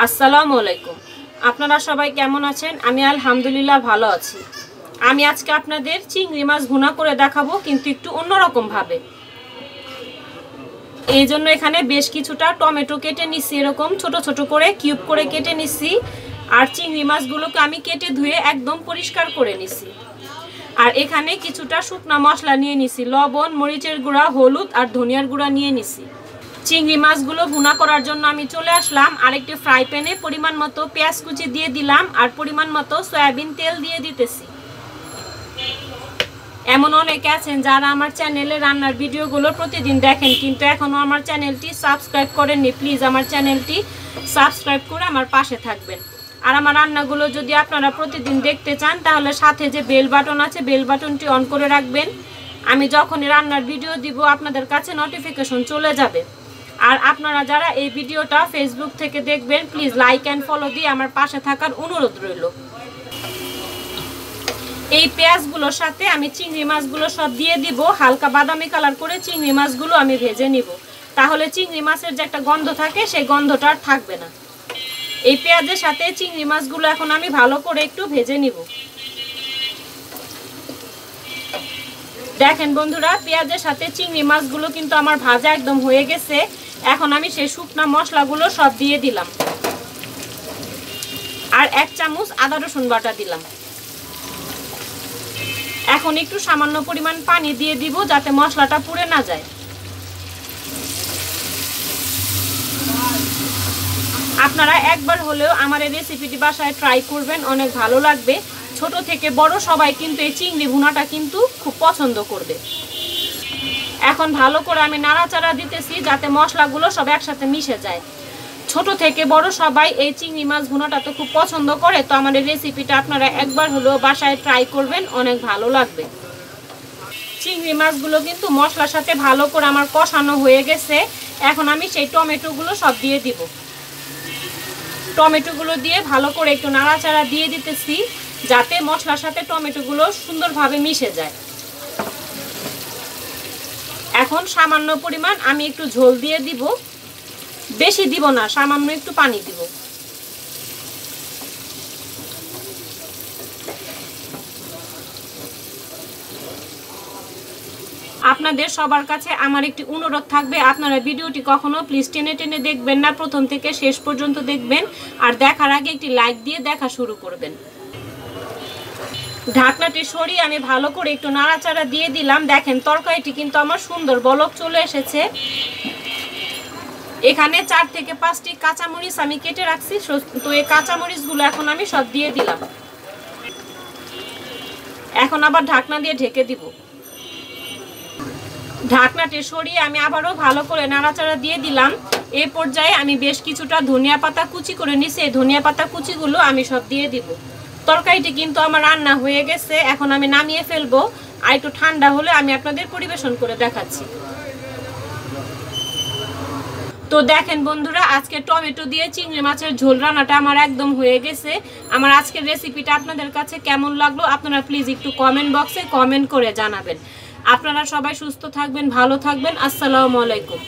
আসসালামু আলাইকুম। আপনারা সবাই কেমন আছেন? আমি আলহামদুলিল্লাহ ভালো আছি। আমি আজকে আপনাদের চিংড়ি মাছ ভুনা করে দেখাবো, কিন্তু একটু অন্যরকম ভাবে। এই জন্য এখানে বেশ কিছুটা টমেটো কেটে নিচ্ছি, এরকম ছোট ছোট করে কিউব করে কেটে নিচ্ছি। আর চিংড়ি মাছগুলোকে আমি কেটে ধুয়ে একদম পরিষ্কার করে নিচ্ছি। আর এখানে কিছুটা শুকনা মশলা নিয়ে নিছি, লবণ, মরিচের গুঁড়া, হলুদ আর ধনিয়ার গুঁড়া নিয়ে নিছি। চিংড়ি মাছগুলো ভুনা করার জন্য আমি চলে আসলাম আরেকটি ফ্রাই প্যানে। পরিমাণ মতো পেঁয়াজ কুচি দিয়ে দিলাম আর পরিমাণ মতো সয়াবিন তেল দিয়ে দিতেছি। এমন অনেকে আছেন যারা আমার চ্যানেলে রান্নার ভিডিওগুলো প্রতিদিন দেখেন, কিন্তু এখনও আমার চ্যানেলটি সাবস্ক্রাইব করেননি। প্লিজ আমার চ্যানেলটি সাবস্ক্রাইব করে আমার পাশে থাকবেন। আর আমার রান্নাগুলো যদি আপনারা প্রতিদিন দেখতে চান, তাহলে সাথে যে বেল বাটন আছে, বেল বাটনটি অন করে রাখবেন। আমি যখনই রান্নার ভিডিও দিব আপনাদের কাছে নোটিফিকেশন চলে যাবে। আর আপনারা যারা এই ভিডিওটা ফেসবুক থেকে দেখবেন, প্লিজ লাইক অ্যান্ড ফলো দিয়ে আমার পাশে থাকার অনুরোধ রইল। এই পেঁয়াজগুলোর সাথে আমি চিংড়ি মাছগুলো সব দিয়ে দিব। হালকা বাদামি কালার করে চিংড়ি মাছগুলো আমি ভেজে নিব, তাহলে চিংড়ি মাছের যে একটা গন্ধ থাকে সেই গন্ধটা আর থাকবে না। এই পেঁয়াজের সাথে চিংড়ি মাছগুলো এখন আমি ভালো করে একটু ভেজে নিব। দেখেন বন্ধুরা, পেঁয়াজের সাথে চিংড়ি মাছগুলো কিন্তু আমার ভাজা একদম হয়ে গেছে। এখন আমি সেই শুকনা মশলাগুলো সব দিয়ে দিলাম। আর 1 চামচ আদা রসুন বাটা দিলাম। এখন একটু সামান্য পরিমাণ পানি দিয়ে দিব, যাতে মশলাটা পুড়ে না যায়। আপনারা একবার হলেও আমার এই রেসিপিটি বাসায় ট্রাই করবেন, অনেক ভালো লাগবে। ছোট থেকে বড় সবাই কিন্তু এই চিংড়ি ভুনাটা কিন্তু খুব পছন্দ করবে। এখন ভালো করে আমি নাড়াচাড়া দিতেছি, যাতে মশলাগুলো সব একসাথে মিশে যায়। ছোট থেকে বড় সবাই এই চিংড়ি মাছ ভুনাটা তো খুব পছন্দ করে, তো আমার এই রেসিপিটা আপনারা একবার হলেও বাসায় ট্রাই করবেন, অনেক ভালো লাগবে। চিংড়ি মাছগুলো কিন্তু মশলার সাথে ভালো করে আমার কষানো হয়ে গেছে। এখন আমি সেই টমেটোগুলো সব দিয়ে দিব। টমেটোগুলো দিয়ে ভালো করে একটু নাড়াচাড়া দিয়ে দিতেছি, যাতে মশলার সাথে টমেটোগুলো সুন্দরভাবে মিশে যায়। এখন সামান্য পরিমাণ আমি একটু ঝোল দিয়ে দিব, বেশি দিব না, সামান্য একটু পানি দিব। আপনাদের সবার কাছে আমার একটি অনুরোধ থাকবে, আপনারা ভিডিওটি কখনো প্লিজ টেনে টেনে দেখবেন না, প্রথম থেকে শেষ পর্যন্ত দেখবেন। আর দেখার আগে একটি লাইক দিয়ে দেখা শুরু করবেন। ঢাকনাটি সরিয়ে আমি ভালো করে একটু নাড়াচাড়া দিয়ে দিলাম। দেখেন তরকারিটি কিন্তু আমার সুন্দর বলক চলে এসেছে। এখানে 4 থেকে 5টি কাঁচামরিচ আমি কেটে রাখছি, তো এই কাঁচামরিচগুলো এখন আমি সব দিয়ে দিলাম। এখন আবার ঢাকনা দিয়ে ঢেকে দিব। ঢাকনাটি সরিয়ে আমি আবারও ভালো করে নাড়াচাড়া দিয়ে দিলাম। এই পর্যায়ে আমি বেশ কিছুটা ধনিয়া পাতা কুচি করে নিছি, এই ধনিয়া পাতা কুচিগুলো আমি সব দিয়ে দিব। তরকারিটি কিন্তু আমার রান্না হয়ে গেছে, এখন আমি নামিয়ে ফেলবো। আর একটু ঠান্ডা হলে আমি আপনাদের পরিবেশন করে দেখাচ্ছি। তো দেখেন বন্ধুরা, আজকে টমেটো দিয়ে চিংড়ি মাছের ঝোল রান্নাটা আমার একদম হয়ে গেছে। আমার আজকের রেসিপিটা আপনাদের কাছে কেমন লাগলো আপনারা প্লিজ একটু কমেন্ট বক্সে কমেন্ট করে জানাবেন। আপনারা সবাই সুস্থ থাকবেন, ভালো থাকবেন। আসসালামু আলাইকুম।